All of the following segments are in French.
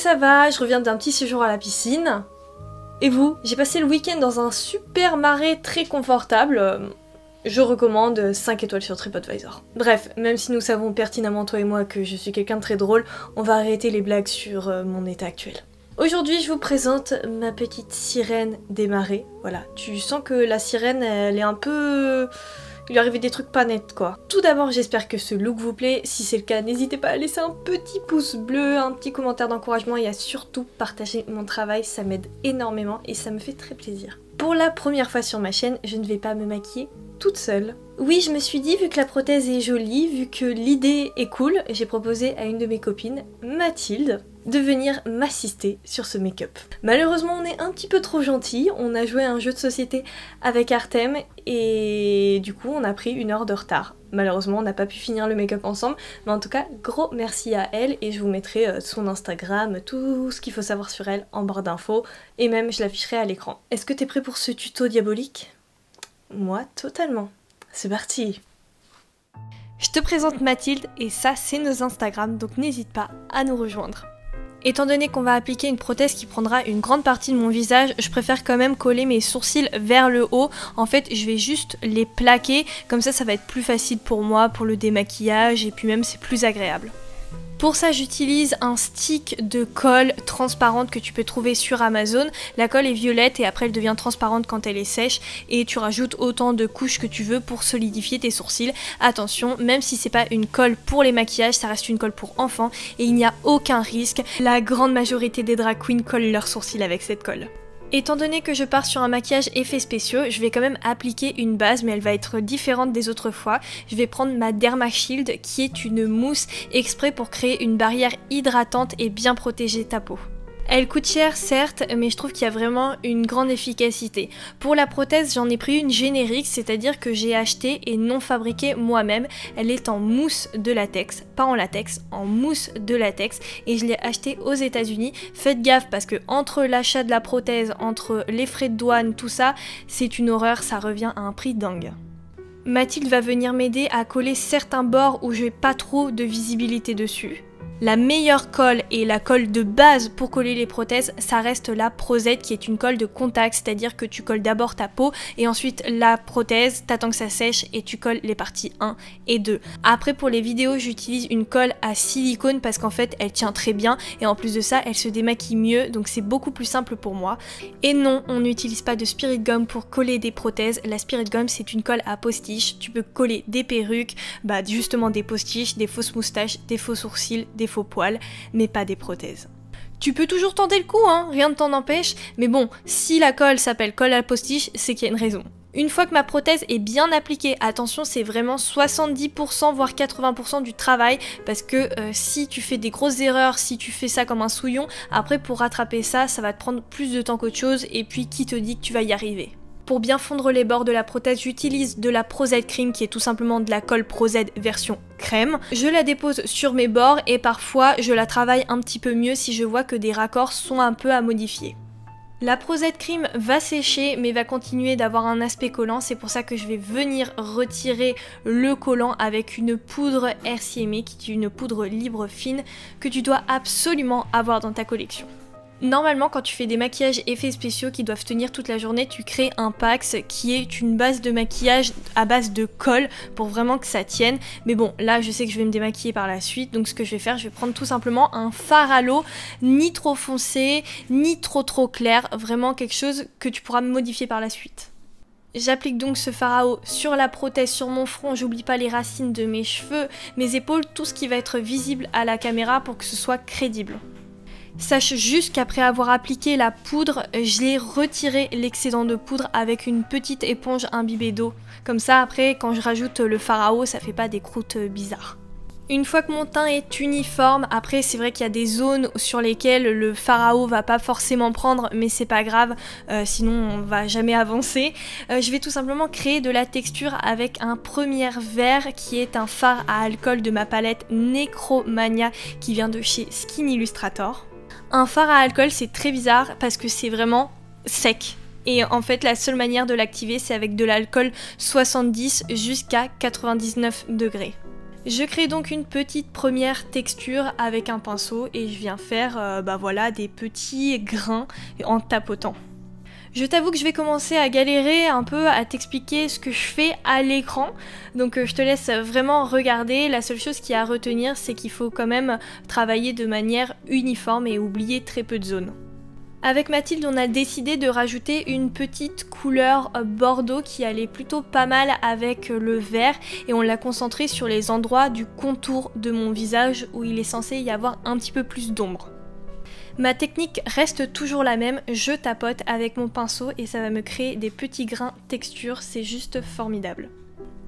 ça va, je reviens d'un petit séjour à la piscine. Et vous? J'ai passé le week-end dans un super marais très confortable. Je recommande 5 étoiles sur TripAdvisor. Bref, même si nous savons pertinemment toi et moi que je suis quelqu'un de très drôle, on va arrêter les blagues sur mon état actuel. Aujourd'hui, je vous présente ma petite sirène des marais. Voilà, tu sens que la sirène, elle est un peu... Il lui arrivait des trucs pas nets quoi. Tout d'abord, j'espère que ce look vous plaît. Si c'est le cas, n'hésitez pas à laisser un petit pouce bleu, un petit commentaire d'encouragement et à surtout partager mon travail. Ça m'aide énormément et ça me fait très plaisir. Pour la première fois sur ma chaîne, je ne vais pas me maquiller toute seule. Oui, je me suis dit, vu que la prothèse est jolie, vu que l'idée est cool, j'ai proposé à une de mes copines, Mathilde, de venir m'assister sur ce make-up. Malheureusement, on est un petit peu trop gentils, on a joué à un jeu de société avec Artem et du coup on a pris 1 heure de retard. Malheureusement, on n'a pas pu finir le make-up ensemble, mais en tout cas, gros merci à elle et je vous mettrai son Instagram, tout ce qu'il faut savoir sur elle en barre d'infos et même je l'afficherai à l'écran. Est-ce que t'es prêt pour ce tuto diabolique? Moi, totalement. C'est parti! Je te présente Mathilde et ça, c'est nos Instagram, donc n'hésite pas à nous rejoindre. Étant donné qu'on va appliquer une prothèse qui prendra une grande partie de mon visage, je préfère quand même coller mes sourcils vers le haut. En fait, je vais juste les plaquer, comme ça va être plus facile pour moi, pour le démaquillage, et puis même c'est plus agréable. Pour ça, j'utilise un stick de colle transparente que tu peux trouver sur Amazon. La colle est violette et après elle devient transparente quand elle est sèche et tu rajoutes autant de couches que tu veux pour solidifier tes sourcils. Attention, même si c'est pas une colle pour les maquillages, ça reste une colle pour enfants et il n'y a aucun risque. La grande majorité des drag queens collent leurs sourcils avec cette colle. Étant donné que je pars sur un maquillage effets spéciaux, je vais quand même appliquer une base, mais elle va être différente des autres fois. Je vais prendre ma Derma Shield, qui est une mousse exprès pour créer une barrière hydratante et bien protéger ta peau. Elle coûte cher certes, mais je trouve qu'il y a vraiment une grande efficacité. Pour la prothèse, j'en ai pris une générique, c'est-à-dire que j'ai acheté et non fabriqué moi-même. Elle est en mousse de latex, pas en latex, en mousse de latex, et je l'ai achetée aux États-Unis. Faites gaffe parce que entre l'achat de la prothèse, entre les frais de douane, tout ça, c'est une horreur, ça revient à un prix dingue. Mathilde va venir m'aider à coller certains bords où j'ai pas trop de visibilité dessus. La meilleure colle et la colle de base pour coller les prothèses, ça reste la Prozed qui est une colle de contact, c'est-à-dire que tu colles d'abord ta peau et ensuite la prothèse, t'attends que ça sèche et tu colles les parties 1 et 2. Après pour les vidéos, j'utilise une colle à silicone parce qu'en fait elle tient très bien et en plus de ça elle se démaquille mieux donc c'est beaucoup plus simple pour moi. Et non, on n'utilise pas de spirit gum pour coller des prothèses, la spirit gum c'est une colle à postiche, tu peux coller des perruques, justement des postiches, des fausses moustaches, des faux sourcils, des faux poils, mais pas des prothèses. Tu peux toujours tenter le coup, hein, rien ne t'en empêche, mais bon, si la colle s'appelle colle à postiche, c'est qu'il y a une raison. Une fois que ma prothèse est bien appliquée, attention c'est vraiment 70% voire 80% du travail parce que si tu fais des grosses erreurs, si tu fais ça comme un souillon, après pour rattraper ça, ça va te prendre plus de temps qu'autre chose et puis qui te dit que tu vas y arriver. Pour bien fondre les bords de la prothèse, j'utilise de la Prozed Cream qui est tout simplement de la colle Prozed version crème. Je la dépose sur mes bords et parfois je la travaille un petit peu mieux si je vois que des raccords sont un peu à modifier. La Prozed Cream va sécher mais va continuer d'avoir un aspect collant, c'est pour ça que je vais venir retirer le collant avec une poudre RCMA qui est une poudre libre fine que tu dois absolument avoir dans ta collection. Normalement, quand tu fais des maquillages effets spéciaux qui doivent tenir toute la journée, tu crées un Pax qui est une base de maquillage à base de colle pour vraiment que ça tienne. Mais bon, là, je sais que je vais me démaquiller par la suite, donc ce que je vais faire, je vais prendre tout simplement un fard à l'eau, ni trop foncé, ni trop clair, vraiment quelque chose que tu pourras modifier par la suite. J'applique donc ce fard à eau sur la prothèse, sur mon front, j'oublie pas les racines de mes cheveux, mes épaules, tout ce qui va être visible à la caméra pour que ce soit crédible. Sache juste qu'après avoir appliqué la poudre, j'ai retiré l'excédent de poudre avec une petite éponge imbibée d'eau. Comme ça après quand je rajoute le fard à eau, ça fait pas des croûtes bizarres. Une fois que mon teint est uniforme, après c'est vrai qu'il y a des zones sur lesquelles le fard à eau va pas forcément prendre, mais c'est pas grave, sinon on va jamais avancer. Je vais tout simplement créer de la texture avec un premier vert qui est un fard à alcool de ma palette Necromania qui vient de chez Skin Illustrator. Un fard à alcool c'est très bizarre parce que c'est vraiment sec. Et en fait la seule manière de l'activer c'est avec de l'alcool 70 jusqu'à 99 degrés. Je crée donc une petite première texture avec un pinceau et je viens faire voilà, des petits grains en tapotant. Je t'avoue que je vais commencer à galérer un peu à t'expliquer ce que je fais à l'écran, donc je te laisse vraiment regarder. La seule chose qu'il y a à retenir, c'est qu'il faut quand même travailler de manière uniforme et oublier très peu de zones. Avec Mathilde, on a décidé de rajouter une petite couleur bordeaux qui allait plutôt pas mal avec le vert et on l'a concentré sur les endroits du contour de mon visage où il est censé y avoir un petit peu plus d'ombre. Ma technique reste toujours la même, je tapote avec mon pinceau et ça va me créer des petits grains texture, c'est juste formidable.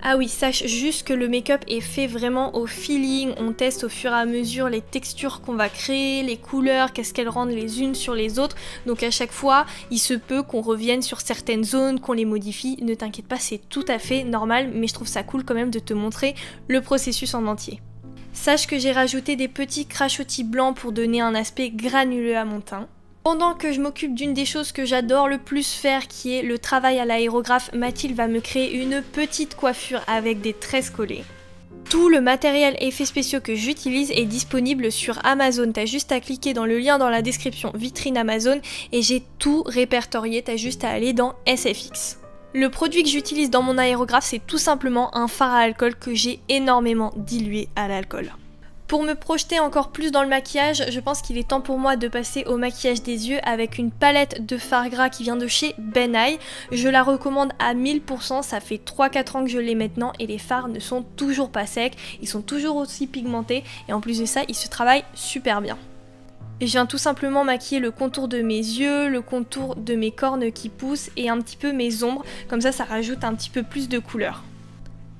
Ah oui, sache juste que le make-up est fait vraiment au feeling, on teste au fur et à mesure les textures qu'on va créer, les couleurs, qu'est-ce qu'elles rendent les unes sur les autres, donc à chaque fois, il se peut qu'on revienne sur certaines zones, qu'on les modifie, ne t'inquiète pas, c'est tout à fait normal, mais je trouve ça cool quand même de te montrer le processus en entier. Sache que j'ai rajouté des petits crachotis blancs pour donner un aspect granuleux à mon teint. Pendant que je m'occupe d'une des choses que j'adore le plus faire, qui est le travail à l'aérographe, Mathilde va me créer une petite coiffure avec des tresses collées. Tout le matériel effets spéciaux que j'utilise est disponible sur Amazon, t'as juste à cliquer dans le lien dans la description vitrine Amazon et j'ai tout répertorié, t'as juste à aller dans SFX. Le produit que j'utilise dans mon aérographe, c'est tout simplement un fard à alcool que j'ai énormément dilué à l'alcool. Pour me projeter encore plus dans le maquillage, je pense qu'il est temps pour moi de passer au maquillage des yeux avec une palette de fard gras qui vient de chez Ben Nye. Je la recommande à 1000%, ça fait 3-4 ans que je l'ai maintenant et les fards ne sont toujours pas secs, ils sont toujours aussi pigmentés et en plus de ça, ils se travaillent super bien. Je viens tout simplement maquiller le contour de mes yeux, le contour de mes cornes qui poussent et un petit peu mes ombres, comme ça rajoute un petit peu plus de couleur.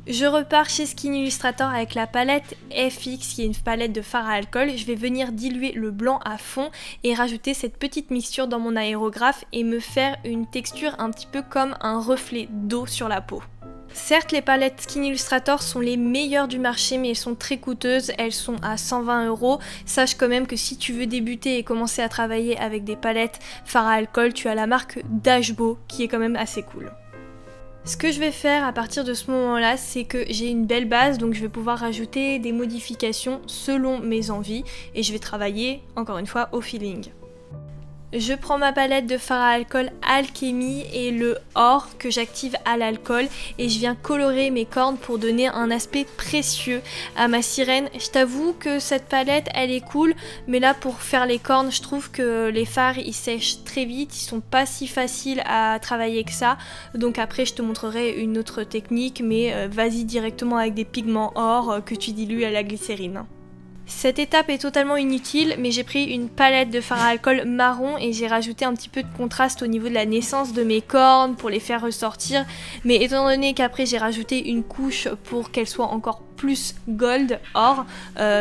Je repars chez Skin Illustrator avec la palette FX qui est une palette de fard à alcool. Je vais venir diluer le blanc à fond et rajouter cette petite mixture dans mon aérographe et me faire une texture un petit peu comme un reflet d'eau sur la peau. Certes, les palettes Skin Illustrator sont les meilleures du marché, mais elles sont très coûteuses, elles sont à 120 €. Sache quand même que si tu veux débuter et commencer à travailler avec des palettes fard à alcool, tu as la marque Dashbo qui est quand même assez cool. Ce que je vais faire à partir de ce moment-là, c'est que j'ai une belle base, donc je vais pouvoir rajouter des modifications selon mes envies et je vais travailler, encore une fois, au feeling. Je prends ma palette de fard à alcool Alchemy et le or que j'active à l'alcool et je viens colorer mes cornes pour donner un aspect précieux à ma sirène. Je t'avoue que cette palette elle est cool, mais là pour faire les cornes je trouve que les fards ils sèchent très vite, ils sont pas si faciles à travailler que ça, donc après je te montrerai une autre technique, mais vas-y directement avec des pigments or que tu dilues à la glycérine. Cette étape est totalement inutile, mais j'ai pris une palette de fard à alcool marron et j'ai rajouté un petit peu de contraste au niveau de la naissance de mes cornes pour les faire ressortir. Mais étant donné qu'après j'ai rajouté une couche pour qu'elle soit encore plus gold, or,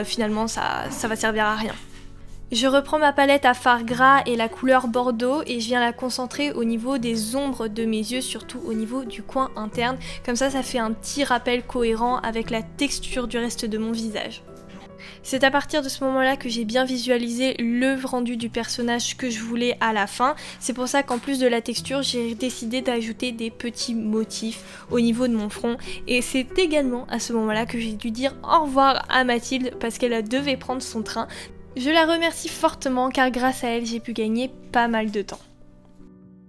finalement ça va servir à rien. Je reprends ma palette à fard gras et la couleur bordeaux et je viens la concentrer au niveau des ombres de mes yeux, surtout au niveau du coin interne. Comme ça fait un petit rappel cohérent avec la texture du reste de mon visage. C'est à partir de ce moment-là que j'ai bien visualisé le rendu du personnage que je voulais à la fin. C'est pour ça qu'en plus de la texture, j'ai décidé d'ajouter des petits motifs au niveau de mon front. Et c'est également à ce moment-là que j'ai dû dire au revoir à Mathilde parce qu'elle devait prendre son train. Je la remercie fortement car grâce à elle, j'ai pu gagner pas mal de temps.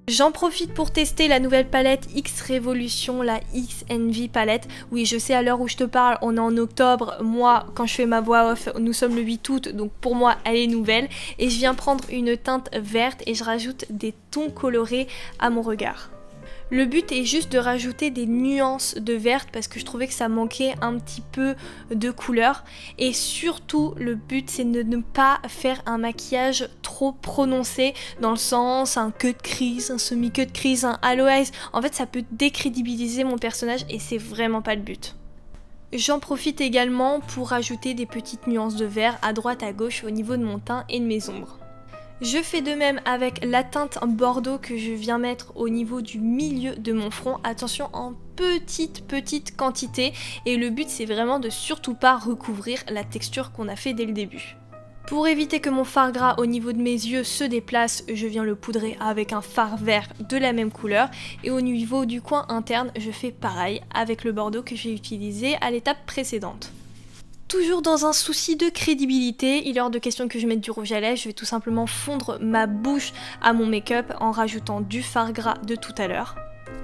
J'en profite pour tester la nouvelle palette X Revolution, la X Envy palette. Oui, je sais, à l'heure où je te parle, on est en octobre. Moi, quand je fais ma voix off, nous sommes le 8 août, donc pour moi, elle est nouvelle. Et je viens prendre une teinte verte et je rajoute des tons colorés à mon regard. Le but est juste de rajouter des nuances de verte parce que je trouvais que ça manquait un petit peu de couleur. Et surtout, le but c'est de ne pas faire un maquillage trop prononcé dans le sens un cut crease, un semi-cut crease, un halo eyes. En fait, ça peut décrédibiliser mon personnage et c'est vraiment pas le but. J'en profite également pour rajouter des petites nuances de vert à droite à gauche au niveau de mon teint et de mes ombres. Je fais de même avec la teinte bordeaux que je viens mettre au niveau du milieu de mon front. Attention, en petite quantité. Et le but, c'est vraiment de surtout pas recouvrir la texture qu'on a fait dès le début. Pour éviter que mon fard gras au niveau de mes yeux se déplace, je viens le poudrer avec un fard vert de la même couleur. Et au niveau du coin interne, je fais pareil avec le bordeaux que j'ai utilisé à l'étape précédente. Toujours dans un souci de crédibilité, il est hors de question que je mette du rouge à lèvres, je vais tout simplement fondre ma bouche à mon make-up en rajoutant du fard gras de tout à l'heure.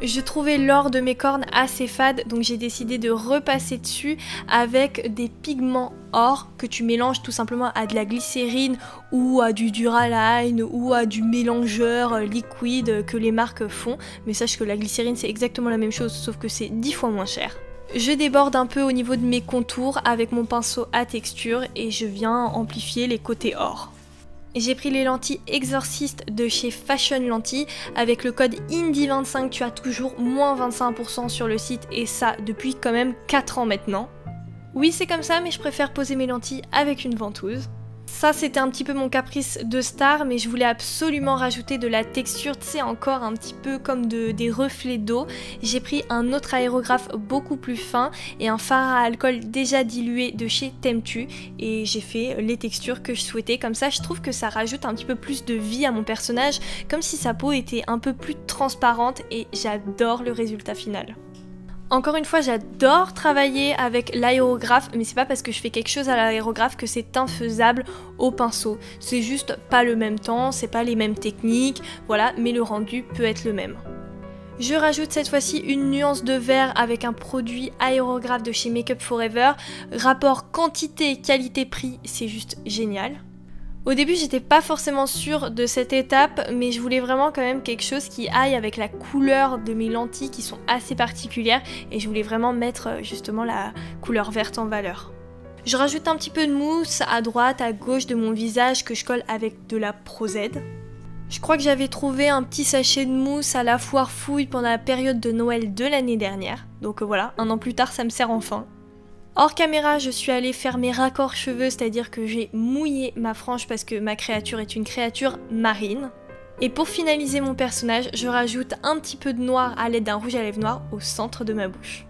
Je trouvais l'or de mes cornes assez fade, donc j'ai décidé de repasser dessus avec des pigments or que tu mélanges tout simplement à de la glycérine ou à du Duraline ou à du mélangeur liquide que les marques font. Mais sache que la glycérine c'est exactement la même chose sauf que c'est 10 fois moins cher. Je déborde un peu au niveau de mes contours avec mon pinceau à texture et je viens amplifier les côtés or. J'ai pris les lentilles Exorcist de chez Fashion Lentilles. Avec le code INDIE25, tu as toujours moins 25% sur le site et ça depuis quand même 4 ans maintenant. Oui, c'est comme ça, mais je préfère poser mes lentilles avec une ventouse. Ça, c'était un petit peu mon caprice de star, mais je voulais absolument rajouter de la texture, tu sais, encore un petit peu comme des reflets d'eau. J'ai pris un autre aérographe beaucoup plus fin et un fard à alcool déjà dilué de chez Temptu et j'ai fait les textures que je souhaitais. Comme ça, je trouve que ça rajoute un petit peu plus de vie à mon personnage, comme si sa peau était un peu plus transparente et j'adore le résultat final. Encore une fois, j'adore travailler avec l'aérographe, mais c'est pas parce que je fais quelque chose à l'aérographe que c'est infaisable au pinceau. C'est juste pas le même temps, c'est pas les mêmes techniques, voilà, mais le rendu peut être le même. Je rajoute cette fois-ci une nuance de vert avec un produit aérographe de chez Make Up Forever. Rapport quantité qualité-prix, c'est juste génial. Au début, j'étais pas forcément sûre de cette étape, mais je voulais vraiment quand même quelque chose qui aille avec la couleur de mes lentilles qui sont assez particulières et je voulais vraiment mettre justement la couleur verte en valeur. Je rajoute un petit peu de mousse à droite, à gauche de mon visage que je colle avec de la Pro Z. Je crois que j'avais trouvé un petit sachet de mousse à la foire fouille pendant la période de Noël de l'année dernière. Donc voilà, 1 an plus tard, ça me sert enfin. Hors caméra, je suis allée faire mes raccords cheveux, c'est-à-dire que j'ai mouillé ma frange parce que ma créature est une créature marine. Et pour finaliser mon personnage, je rajoute un petit peu de noir à l'aide d'un rouge à lèvres noir au centre de ma bouche.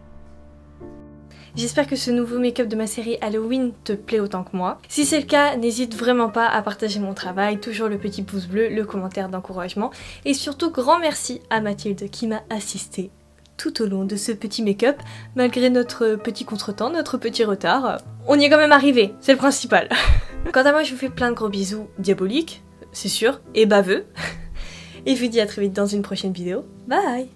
J'espère que ce nouveau make-up de ma série Halloween te plaît autant que moi. Si c'est le cas, n'hésite vraiment pas à partager mon travail, toujours le petit pouce bleu, le commentaire d'encouragement. Et surtout, grand merci à Mathilde qui m'a assistée tout au long de ce petit make-up, malgré notre petit contretemps, notre petit retard. On y est quand même arrivé, c'est le principal. Quant à moi, je vous fais plein de gros bisous diaboliques, c'est sûr, et baveux. Et je vous dis à très vite dans une prochaine vidéo. Bye!